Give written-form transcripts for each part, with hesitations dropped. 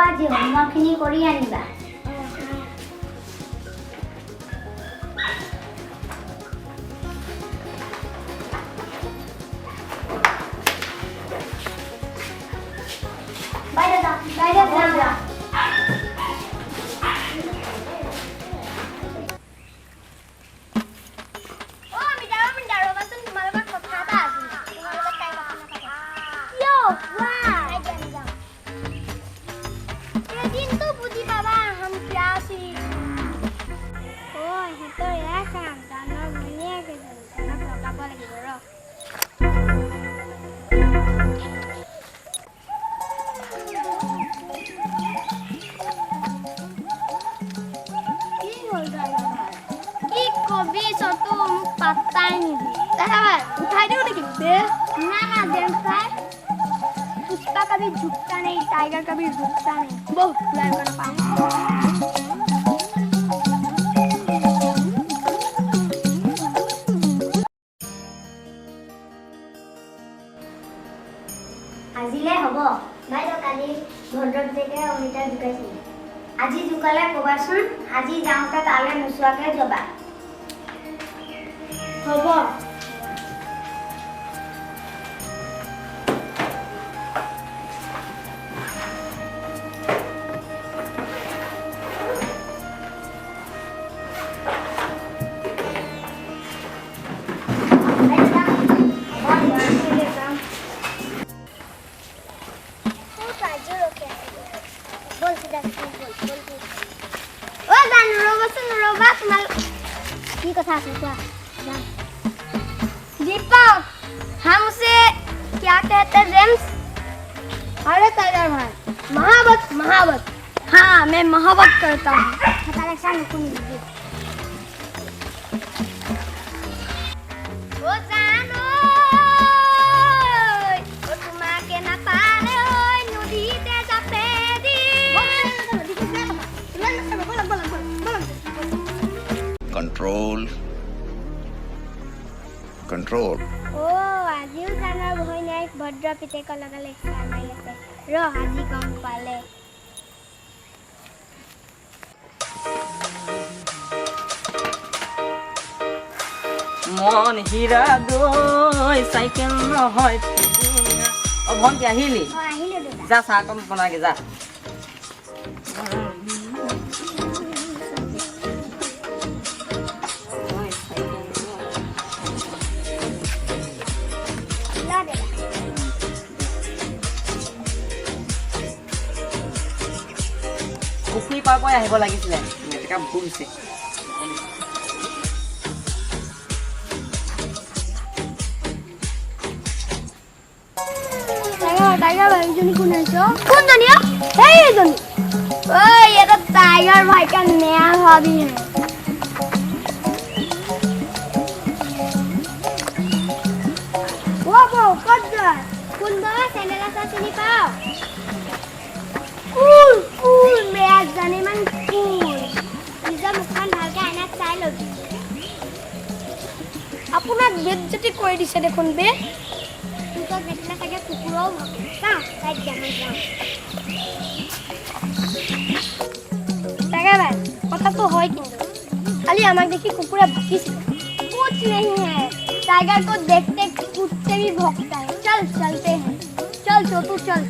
আজি হোমৱৰ্কখিনি কৰি আনিবা বাইদেউ যাওঁ পাত্তাই নিদি उठाई दो लेकिन ना जेंट्स है पुष्पा कभी झुकता नहीं टाइगर कभी रुकता नहीं बहुत प्लान कर पाए আজিলে হব বাইদেউ কালি ভদ্ৰক জেগে অমিতা জুকাইছিল আজি জুকালে কবাচোন আজি যাওঁতে তালে নুচুৱাকে যাবা হ'ব दीपक हमसे क्या कहते हैं जेम्स अरे टाइगर भाई महावत महावत हाँ मैं महावत करता हूँ ओ जानो ओ तुम्हारे ना पाले होय नदी ते जाते दी Control. Control. ओ आजिও জানাৰ ভয় নাই ভদ্ৰ পিতেক লগালে এক্সাৰ মাৰি আছে ৰ আজি গম পালে মন হীৰা দৈ চাইকেল নহয় অ ভন্তি আহিলি আহিলো দাদা যা চাহ কম বনাগে যা পুখুৰী পাৰ পৰা আহিব লাগিছিলে মেটেকা ভুল হৈছে টাইগার ভাই জনি কোন আছো কোন জনিয়া এই জনি ওই এটা টাইগার भाई का नया हॉबी है वो कट जा কোন বাবা স্যান্ডেল আছে চিনি পাও কুল কুল মেয়া জানে মান কুল ইজা মুখখন ভালকে আইনাত চাই লবি আপোনাক বেজ্জতি কৰি দিছে দেখোন বে तुमको देखना सके कुकुरों का साइड जाना जाओ टाइगर भाई पता तो है किंतु खाली हमारे देखी कुकुरा भौंकी कुछ नहीं है टाइगर को देखते कुत्ते भी भौंकता है चल चलते हैं चल छोटू चल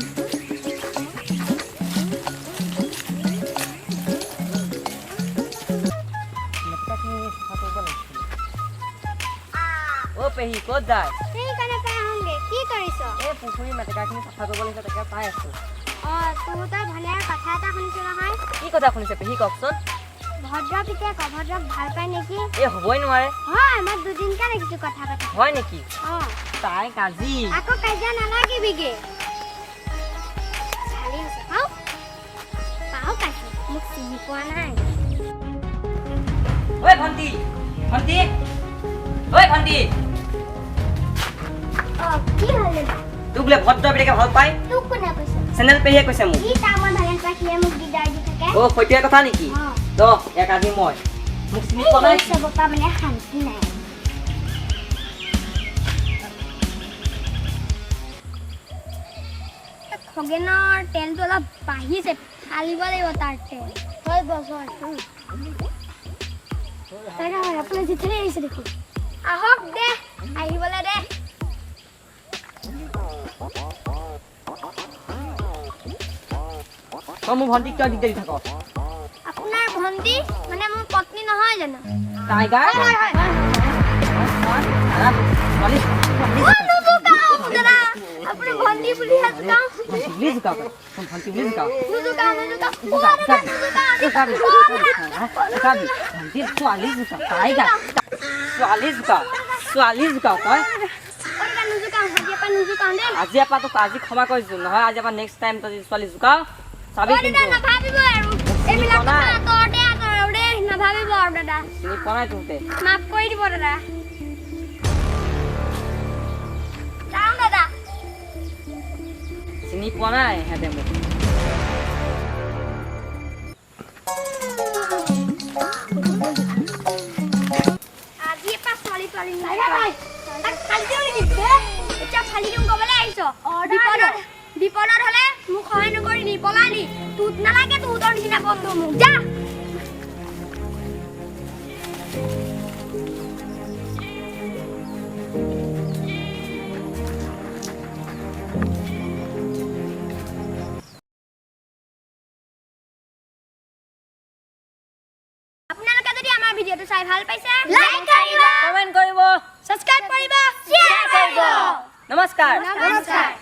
ओ पेही ক'ত যায় কি কৰিছ এই পুখুৰী মেটেকাখিনি চাফা কৰিব লাগিছে তাকে পাই আছো তোহোতৰ ভালে কথা এটা শুনিছো নহয় কি কথা শুনিছে পেহী কওকচোন ভদ্ৰ পিতেক অভদ্ৰক ভাল পায় নেকি এই হ'বই নোৱাৰে হয় মই দুদিনকে দেখিছো কথা কথা হয় নেকি তাই কাজি আকৌ কাজিয়া নালাগিবিগে চালি আছে পাও কাজি মোক চিনি পোৱা নাই ঐ ভন্টি ভন্টি ঐ ভন্টি কি হলে তোক বোলে ভদ্ৰ পিতেকে ভাল পায় তোক কোনে কৈছে চেনেল পেহীয়ে কৈছে মোক ই তামৰ ভালেন পাখিয়ে মোক দিদাৰ দি থাকে অ সত্যৰ কথা নেকি তো এক আজি মই মোক চিনি পোৱা নাই চবকা মানে শান্তি নাই খগেনৰ তেলটো অলপ বাঢ়িছে হালিব লাগিব তাতে হয় বছৰ টাইগাৰ ভাই আপুনি জিতেই আহিছে দেখোন আহক দে আহিবলে দে তই মোৰ ভণ্টিক কিয় দিগদাৰি থাক আপোনাৰ ভণ্টি মানে মোৰ পত্নী নহয় জানো টাইগাৰ দাদা আপুনি ভণ্টি বুলি জোকাও ভণ্টি বুলি জোকাও ভণ্টি বুলি জোকাও ভণ্টি ছোৱালী জোকাও টাইগাৰ ছোৱালী জোকাও তই আজি এপা তোক আজি ক্ষমা কৰিছো নহয় আজি এপা নেক্সট টাইম তই ছোৱালী জোকাও চাবি কিন্তু নাভাবিব আৰু এইবিলাক কথা আঁতৰতে আঁতৰতে নাভাবিব আৰু দাদা চিনি পোৱা নাই তোতে মাফ কৰি দিব দাদা যাওঁ দাদা চিনি পোৱা নাই সিহঁতে মোক আজি এপাহ ছোৱালী তাক ফালি দিওঁ নেকি এতিয়া ফালি দিওঁ ক'বলৈ আহিছ বিপদত হ'লে মোক সহায় নকৰি নি পলালি তোত নালাগে তোহঁতৰ নিচিনা বন্ধু মোক যা আপোনালোকে যদি আমাৰ ভিডিঅ'টো চাই ভাল পাইছে লাইক কৰিব কমেণ্ট কৰিব সাবস্ক্ৰাইব কৰিব শ্বেয়াৰ কৰিব নমস্কাৰ নমস্কাৰ